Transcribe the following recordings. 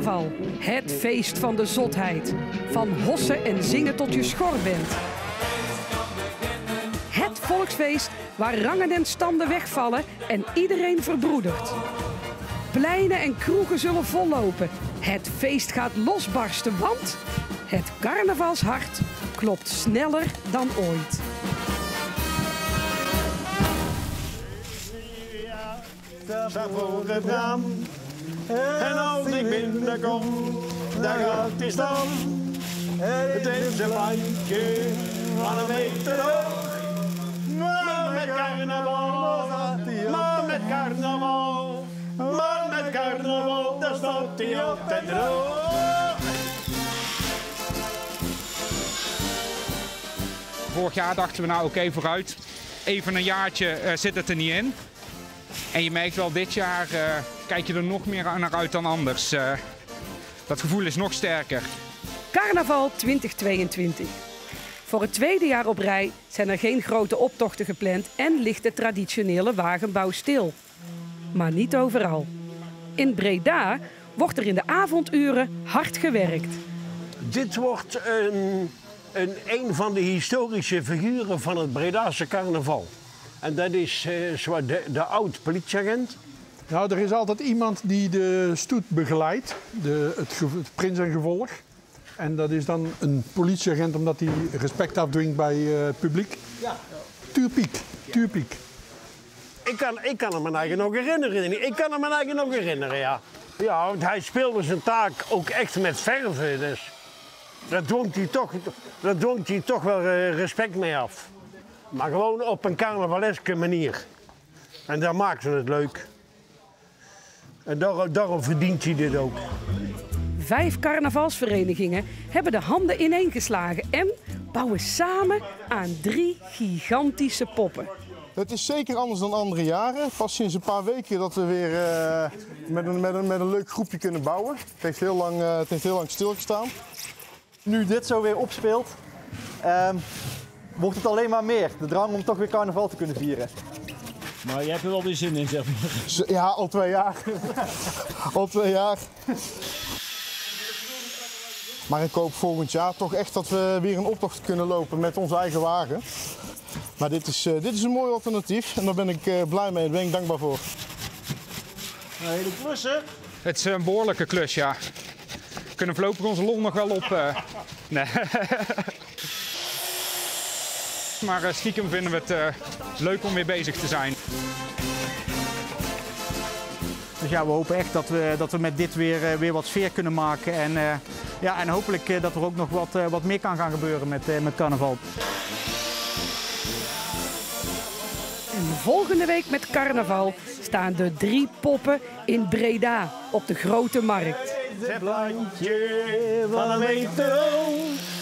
Carnaval, het feest van de zotheid. Van hossen en zingen tot je schor bent. Het volksfeest waar rangen en standen wegvallen en iedereen verbroedert. Pleinen en kroegen zullen vollopen. Het feest gaat losbarsten, want het carnavalshart klopt sneller dan ooit. Voor het raam. En als ik binnenkom, daar gaat hij staan. Het is een bandje van een meter hoog. Maar met carnaval, maar met carnaval, maar met carnaval, daar staat hij altijd droog. Vorig jaar dachten we nou oké, vooruit. Even een jaartje zit het er niet in. En je merkt wel, dit jaar kijk je er nog meer naar uit dan anders. Dat gevoel is nog sterker. Carnaval 2022. Voor het tweede jaar op rij zijn er geen grote optochten gepland en ligt de traditionele wagenbouw stil. Maar niet overal. In Breda wordt er in de avonduren hard gewerkt. Dit wordt een van de historische figuren van het Bredaanse carnaval. En dat is de oud-politieagent. Nou, er is altijd iemand die de stoet begeleidt, het prins en gevolg. En dat is dan een politieagent omdat hij respect afdwingt bij het publiek. Ja. Tuurpiek. Ik kan hem me nog herinneren. Ja. Ja, want hij speelde zijn taak ook echt met verven. Dus daar dwongt hij toch wel respect mee af. Maar gewoon op een carnavaleske manier. En daar maakt ze het leuk. En daarom verdient hij dit ook. 5 carnavalsverenigingen hebben de handen ineengeslagen en bouwen samen aan 3 gigantische poppen. Het is zeker anders dan andere jaren. Pas sinds een paar weken dat we weer met een leuk groepje kunnen bouwen. Het heeft heel lang stilgestaan. Nu dit zo weer opspeelt, wordt het alleen maar meer. De drang om toch weer carnaval te kunnen vieren. Maar jij hebt er wel weer zin in, zeg maar. Ja, al 2 jaar. Al 2 jaar. Maar ik hoop volgend jaar toch echt dat we weer een optocht kunnen lopen met onze eigen wagen. Maar dit is een mooi alternatief en daar ben ik blij mee, daar ben ik dankbaar voor. Een hele klus, hè? Het is een behoorlijke klus, ja. We kunnen voorlopig onze lol nog wel op. Nee. Maar stiekem vinden we het leuk om weer bezig te zijn. Dus ja, we hopen echt dat we met dit weer wat sfeer kunnen maken. En hopelijk dat er ook nog wat meer kan gaan gebeuren met carnaval. En volgende week met carnaval staan de 3 poppen in Breda op de Grote Markt. Het landje van een meter hoog.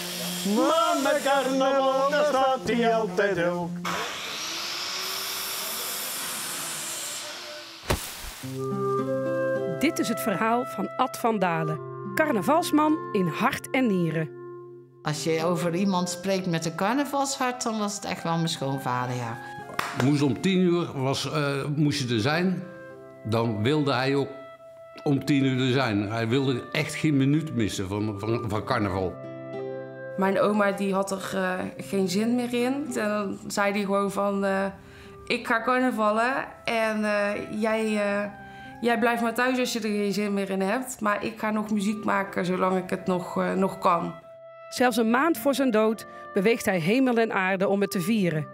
Maar met carnaval, daar staat hij altijd ook. Dit is het verhaal van Ad van Dalen, carnavalsman in hart en nieren. Als je over iemand spreekt met een carnavalshart, dan was het echt wel mijn schoonvader, ja. Moest om 10 uur moest je er zijn, dan wilde hij ook om 10 uur er zijn. Hij wilde echt geen minuut missen van carnaval. Mijn oma die had er geen zin meer in. En dan zei hij gewoon van, ik ga carnavallen en jij blijft maar thuis als je er geen zin meer in hebt. Maar ik ga nog muziek maken zolang ik het nog kan. Zelfs een maand voor zijn dood beweegt hij hemel en aarde om het te vieren.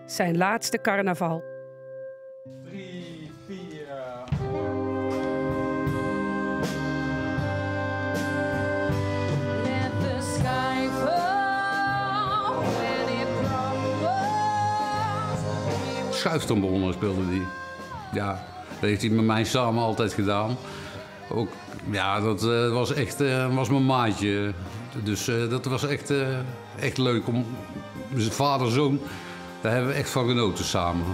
Zijn laatste carnaval. 3, 4... Schuiftrombonnen speelde hij. Ja, dat heeft hij met mij samen altijd gedaan. Ook, ja, dat was mijn maatje. Dus dat was echt leuk om zijn vader en zoon. Daar hebben we echt van genoten samen.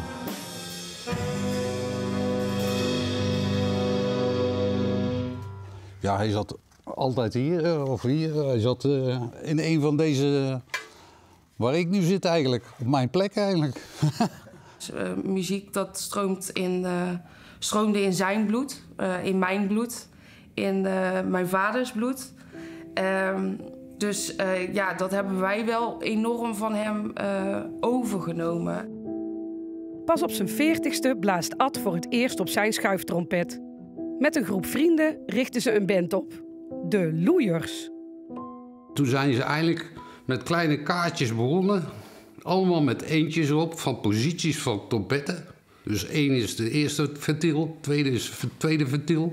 Ja, hij zat altijd hier, of hier. Hij zat in een van deze, waar ik nu zit eigenlijk. Op mijn plek eigenlijk. Muziek dat stroomde in zijn bloed, in mijn bloed. in mijn vaders bloed. Dus ja, dat hebben wij wel enorm van hem overgenomen. Pas op zijn 40ste blaast Ad voor het eerst op zijn schuiftrompet. Met een groep vrienden richten ze een band op. De Loeiers. Toen zijn ze eigenlijk met kleine kaartjes begonnen. Allemaal met eentjes erop van posities van trompetten. Dus 1 is de eerste ventiel, 2 is het tweede ventiel.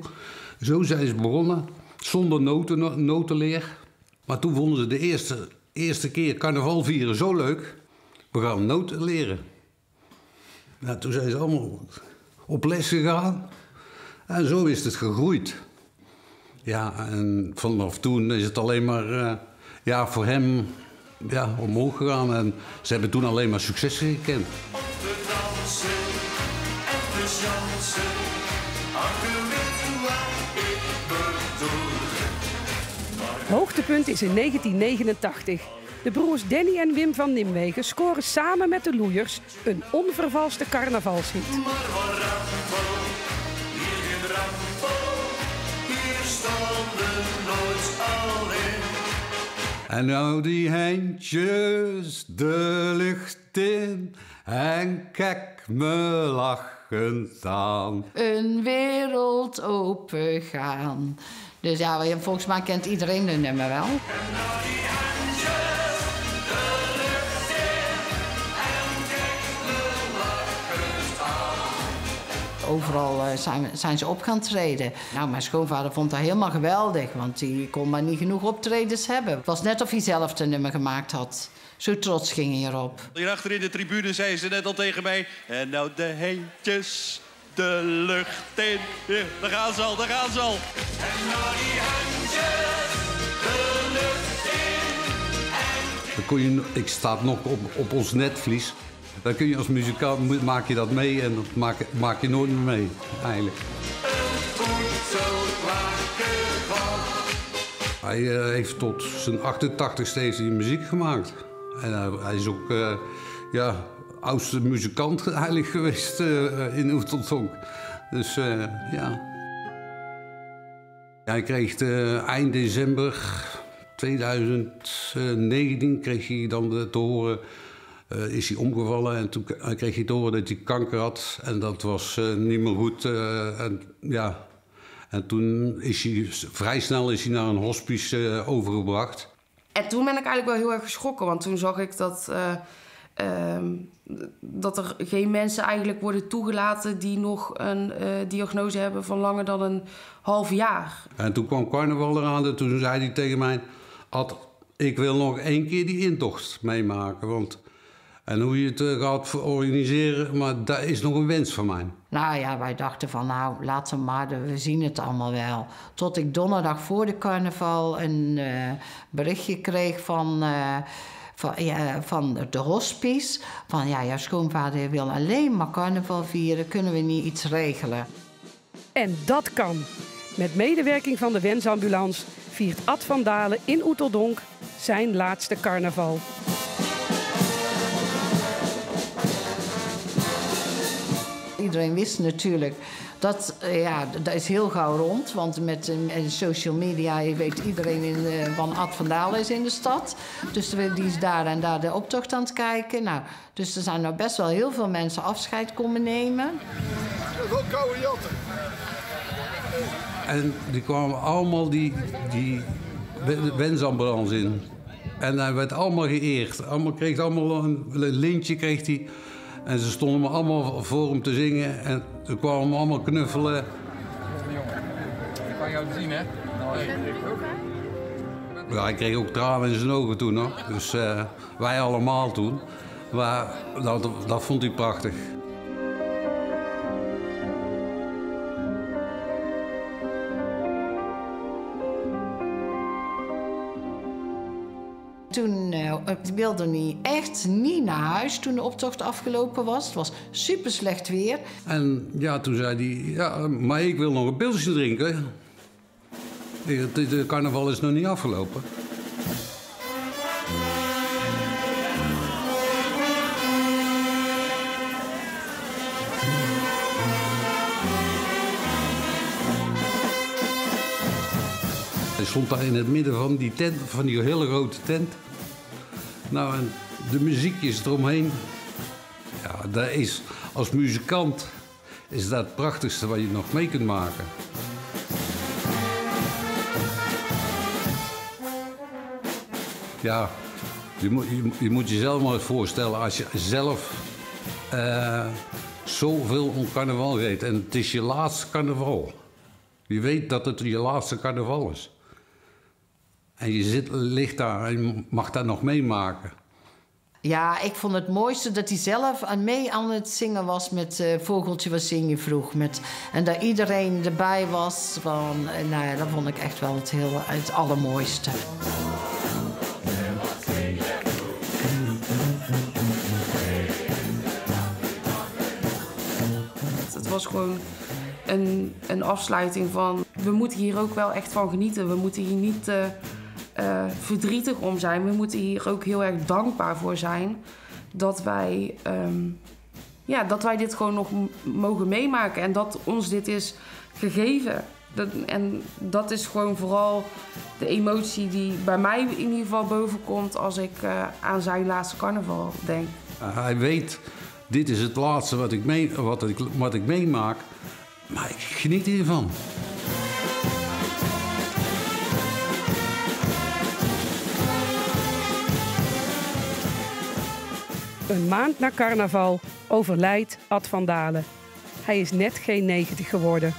Zo zijn ze begonnen, zonder notenleer. Maar toen vonden ze de eerste keer carnaval vieren zo leuk. We gaan noten leren. Nou, toen zijn ze allemaal op les gegaan. En zo is het gegroeid. Ja, en vanaf toen is het alleen maar voor hem omhoog gegaan. En ze hebben toen alleen maar successen gekend. Hoogtepunt is in 1989. De broers Danny en Wim van Nimwegen scoren samen met de Loeiers een onvervalste carnavalshit. En nou die handjes de lucht in en kijk me lachend aan. Een wereld opengaan. Dus ja, volgens mij kent iedereen de nummer wel. Overal zijn ze op gaan treden. Nou, mijn schoonvader vond dat helemaal geweldig, want die kon maar niet genoeg optredens hebben. Het was net of hij zelf de nummer gemaakt had. Zo trots ging hij erop. Hierachter in de tribune zei ze net al tegen mij. En nou de handjes de lucht in. Ja, daar gaan ze al, daar gaan ze al. En nou die handjes de lucht in. Dan kon je, ik sta nog op ons netvlies. Dan kun je als muzikant, maak je dat mee en dat maak je nooit meer mee, eigenlijk. Hij heeft tot zijn 88ste muziek gemaakt. En hij is ook oudste muzikant eigenlijk geweest in Oeteldonk. Dus ja. Hij kreeg eind december 2019 kreeg hij dan te horen, is hij omgevallen en toen kreeg hij te horen dat hij kanker had. En dat was niet meer goed. En toen is hij vrij snel naar een hospice overgebracht. En toen ben ik eigenlijk wel heel erg geschrokken, want toen zag ik dat er geen mensen eigenlijk worden toegelaten die nog een diagnose hebben van langer dan een half jaar. En toen kwam carnaval eraan en toen zei hij tegen mij, Ad, ik wil nog 1 keer die intocht meemaken. En hoe je het gaat organiseren, maar dat is nog een wens van mij. Nou ja, wij dachten van, nou, laat ze maar, we zien het allemaal wel. Tot ik donderdag voor de carnaval een berichtje kreeg van de hospice. Van ja, jouw schoonvader wil alleen maar carnaval vieren, kunnen we niet iets regelen? En dat kan. Met medewerking van de Wensambulance viert Ad van Dalen in Oeteldonk zijn laatste carnaval. Iedereen wist natuurlijk dat is heel gauw rond. Want met social media weet iedereen van Ad van Dalen is in de stad. Dus die is daar en daar de optocht aan het kijken. Nou, dus er zijn nou best wel heel veel mensen afscheid komen nemen. Dat is ook koude jatten. En die kwamen allemaal die wensambulance in. En hij werd allemaal geëerd. Kreeg allemaal een lintje kreeg hij. En ze stonden me allemaal voor hem te zingen en ze kwamen me allemaal knuffelen. Jongen, ik kan jou zien, hè? Ja, hij kreeg ook tranen in zijn ogen toen, hoor. Dus wij allemaal toen. Maar dat vond hij prachtig. Toen wilde hij echt niet naar huis toen de optocht afgelopen was. Het was super slecht weer. En ja, toen zei hij, ja, maar ik wil nog een pilsje drinken. De carnaval is nog niet afgelopen. Hij stond daar in het midden van die tent, van die hele grote tent. Nou, en de muziekjes eromheen. Ja, dat is, als muzikant is dat het prachtigste wat je nog mee kunt maken. Ja, je moet jezelf maar eens voorstellen als je zelf zoveel om carnaval weet. En het is je laatste carnaval. Je weet dat het je laatste carnaval is. En je ligt daar en je mag dat nog meemaken. Ja, ik vond het mooiste dat hij zelf mee aan het zingen was met Vogeltje wat zing je vroeg. En dat iedereen erbij was. Nou ja, dat vond ik echt wel het allermooiste. Het was gewoon een afsluiting van... We moeten hier ook wel echt van genieten. We moeten hier niet verdrietig om zijn. We moeten hier ook heel erg dankbaar voor zijn. Dat wij dit gewoon nog mogen meemaken. En dat ons dit is gegeven. En dat is gewoon vooral de emotie die bij mij in ieder geval bovenkomt... als ik aan zijn laatste carnaval denk. Hij weet, dit is het laatste wat ik meemaak. Maar ik geniet hiervan. Een maand na carnaval overlijdt Ad van Dalen. Hij is net geen 90 geworden.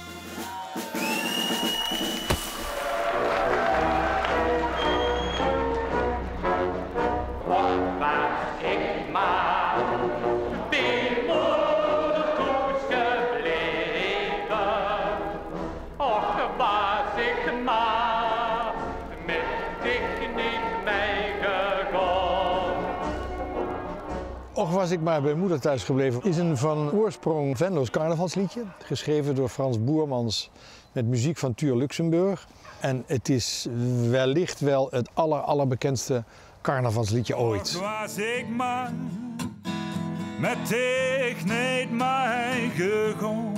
Och, was ik maar bij moeder thuis gebleven, is een van oorsprong Venlo's carnavalsliedje. Geschreven door Frans Boermans met muziek van Tuur Luxemburg. En het is wellicht wel het allerbekendste carnavalsliedje ooit. Och, was ik maar met dich niet mij gegaan.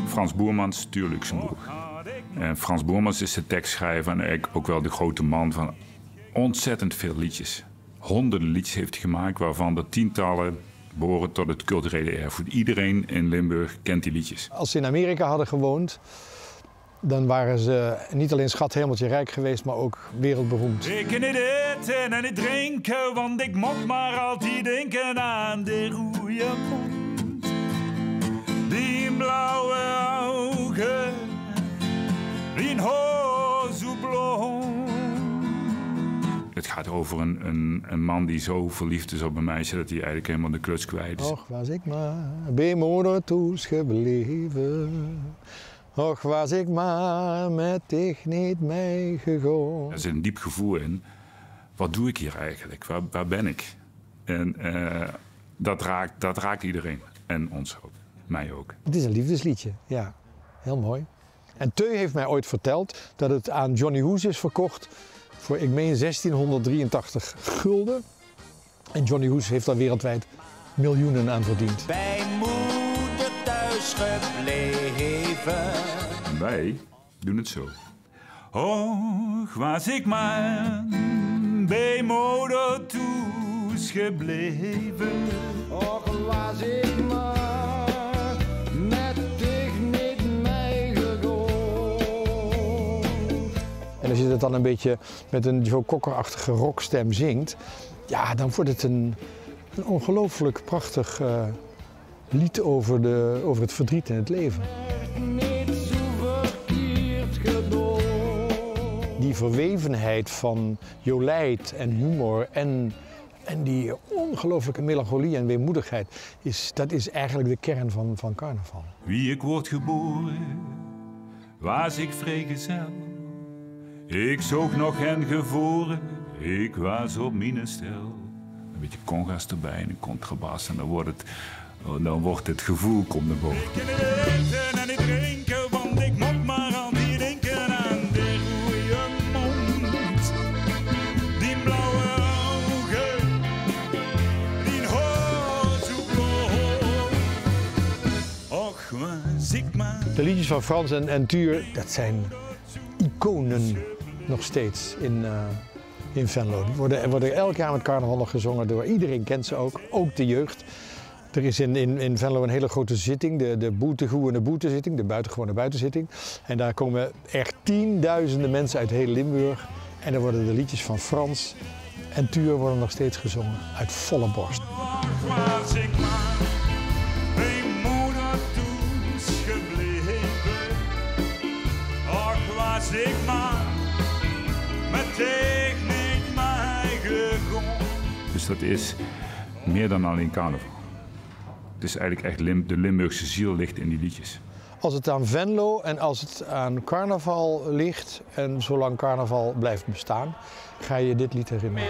Frans Boermans, Tuur Luxemburg. En Frans Boermans is de tekstschrijver en ook wel de grote man van ontzettend veel liedjes. Honderden liedjes heeft hij gemaakt, waarvan de tientallen behoren tot het culturele erfgoed. Iedereen in Limburg kent die liedjes. Als ze in Amerika hadden gewoond, dan waren ze niet alleen schat hemeltje rijk geweest, maar ook wereldberoemd. Ik kan niet eten en niet drinken, want ik moet maar altijd denken aan de roeie mond. Die blauwe ogen, die haar zo blond. Het gaat over een man die zo verliefd is op een meisje dat hij eigenlijk helemaal de kluts kwijt is. Och, was ik maar bij moeder thuis gebleven. Och, was ik maar met dich niet meegegaan. Er zit een diep gevoel in. Wat doe ik hier eigenlijk? Waar ben ik? En dat raakt iedereen. En ons ook. Mij ook. Het is een liefdesliedje, ja. Heel mooi. En Teu heeft mij ooit verteld dat het aan Johnny Hoes is verkocht voor, ik meen, 1683 gulden. En Johnny Hoes heeft daar wereldwijd miljoenen aan verdiend. Bij moeder thuis gebleven. En wij doen het zo. Och, was ik maar bij moeder thuis gebleven. Och, was ik maar met dich niet meegegaan. En als je dat dan een beetje met een Joe Cocker-achtige rockstem zingt, ja, dan wordt het een ongelooflijk prachtig lied over het verdriet in het leven. Die verwevenheid van jolijt en humor en die ongelooflijke melancholie en weemoedigheid, dat is eigenlijk de kern van carnaval. Wie ik word geboren, was ik vrijgezel. Ik zoog nog hen gevoren, ik was op mijn stel. Een beetje congas erbij en een contrabas en dan wordt het gevoel komt naar boven. Ik kan niet eten en niet drinken, want ik moet maar aan die denken aan de goeie mond. Die blauwe ogen, die haar zo blond. Och, was ik maar. De liedjes van Frans en Tuur, dat zijn iconen nog steeds in Venlo. Die worden elk jaar met carnaval nog gezongen door iedereen, kent ze ook de jeugd. Er is in Venlo een hele grote zitting, de boetegewone boetezitting, de buitengewone buitenzitting. En daar komen echt tienduizenden mensen uit heel Limburg. En dan worden de liedjes van Frans en Tuur worden nog steeds gezongen uit volle borst. Was ik maar mijn moeder thuis gebleven. Och, was ik maar meteen niet mij gegaan. Dus dat is meer dan alleen carnaval. Het is eigenlijk echt de Limburgse ziel ligt in die liedjes. Als het aan Venlo en als het aan carnaval ligt en zolang carnaval blijft bestaan, ga je dit lied herinneren.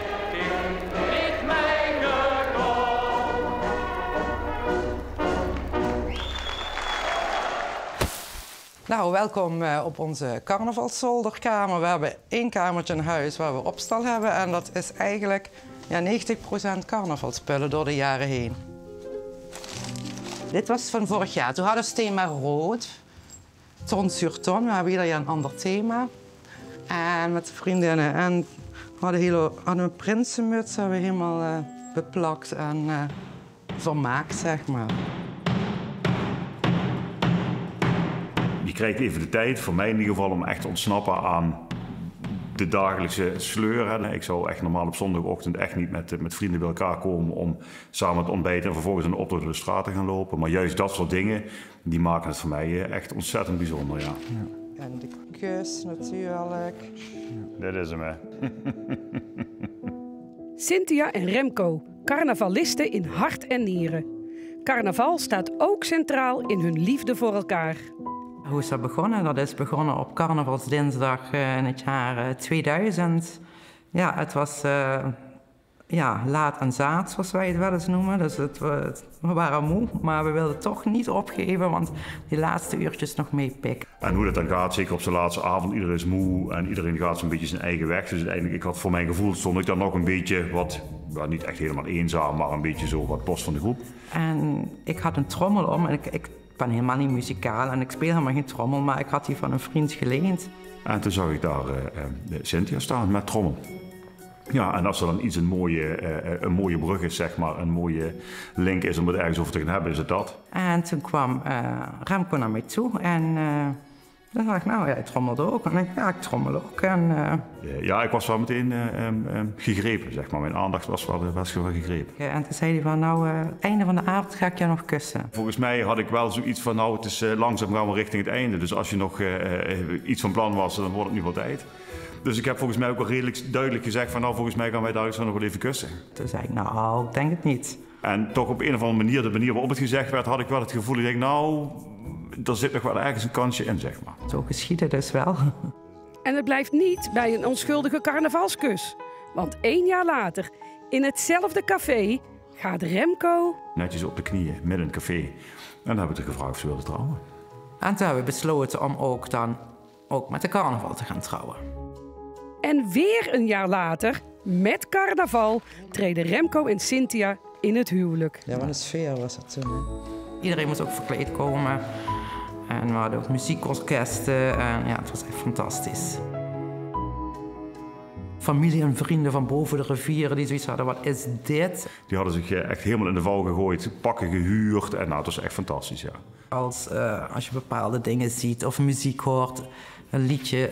Nou, welkom op onze carnavalszolderkamer. We hebben 1 kamertje in huis waar we opstal hebben en dat is eigenlijk 90% carnavalspullen door de jaren heen. Dit was van vorig jaar. Toen hadden we het thema rood. Ton sur ton. We hebben ieder jaar een ander thema. En met de vriendinnen. En we hadden een prinsenmuts hebben we helemaal beplakt en vermaakt, zeg maar. Je krijgt even de tijd, voor mij in ieder geval, om echt te ontsnappen aan de dagelijkse sleur. Ik zou echt normaal op zondagochtend echt niet met vrienden bij elkaar komen om samen te ontbijten en vervolgens een optocht door de straat te gaan lopen. Maar juist dat soort dingen, die maken het voor mij echt ontzettend bijzonder, ja. En de kus natuurlijk. Dit is hem, hè. Cynthia en Remco, carnavalisten in hart en nieren. Carnaval staat ook centraal in hun liefde voor elkaar. Hoe is dat begonnen? Dat is begonnen op carnavalsdinsdag in het jaar 2000. Ja, het was laat en zaad, zoals wij het wel eens noemen. Dus we waren moe, maar we wilden toch niet opgeven, want die laatste uurtjes nog meepikken. En hoe dat dan gaat, zeker op zijn laatste avond, iedereen is moe en iedereen gaat zo'n beetje zijn eigen weg. Dus uiteindelijk, ik had voor mijn gevoel, stond ik dan nog een beetje wat, niet echt helemaal eenzaam, maar een beetje zo wat los van de groep. En ik had een trommel om en ik ben helemaal niet muzikaal en ik speel helemaal geen trommel, maar ik had die van een vriend geleend. En toen zag ik daar Cynthia staan met trommel. Ja, en als er dan iets een mooie brug is, zeg maar, een mooie link is om het ergens over te gaan hebben, is het dat. En toen kwam Remco naar mij toe en dan dacht ik, nou, jij trommelt ook. En ik trommel ook. Ja, ik was wel meteen gegrepen, zeg maar. Mijn aandacht was wel gegrepen. Ja, en toen zei hij van, nou, einde van de avond ga ik je nog kussen. Volgens mij had ik wel zoiets van, nou, het is langzaam gaan we richting het einde. Dus als je nog iets van plan was, dan wordt het nu wel tijd. Dus ik heb volgens mij ook wel redelijk duidelijk gezegd van, nou, volgens mij gaan wij daar zo nog wel even kussen. Toen zei ik, nou, ik denk het niet. En toch op een of andere manier, de manier waarop het gezegd werd, had ik wel het gevoel, ik denk, nou, er zit nog wel ergens een kansje in, zeg maar. Zo geschiet het dus wel. En het blijft niet bij een onschuldige carnavalskus. Want 1 jaar later, in hetzelfde café, gaat Remco netjes op de knieën, midden in het café. En dan hebben we het gevraagd of ze wilden trouwen. En toen hebben we besloten om ook met de carnaval te gaan trouwen. En weer 1 jaar later, met carnaval, treden Remco en Cynthia in het huwelijk. Ja, wat een sfeer was het toen. Iedereen moest ook verkleed komen. En we hadden ook muziekorkesten. En ja, het was echt fantastisch. Familie en vrienden van boven de rivieren die zoiets hadden, wat is dit? Die hadden zich echt helemaal in de val gegooid, pakken gehuurd. En nou, het was echt fantastisch, ja. Als je bepaalde dingen ziet of muziek hoort, een liedje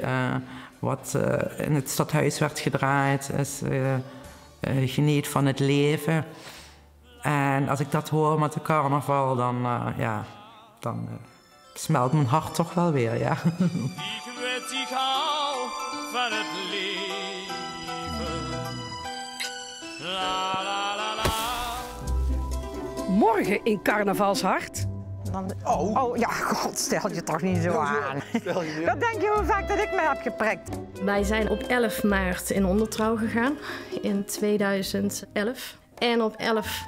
wat in het stadhuis werd gedraaid, is geniet van het leven. En als ik dat hoor met de carnaval, dan smelt mijn hart toch wel weer, ja. Ik weet, ik hou van het leven. La, la, la, la. Morgen in Carnavalshart. Oh ja, god, stel je toch niet zo aan. Wat denk je hoe vaak dat ik me heb geprikt? Wij zijn op 11 maart in ondertrouw gegaan in 2011. En op 11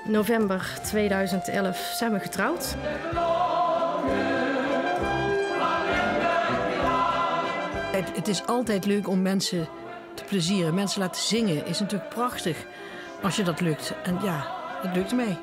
november 2011 zijn we getrouwd. Het is altijd leuk om mensen te plezieren. Mensen laten zingen is natuurlijk prachtig als je dat lukt. En ja, het lukte mij.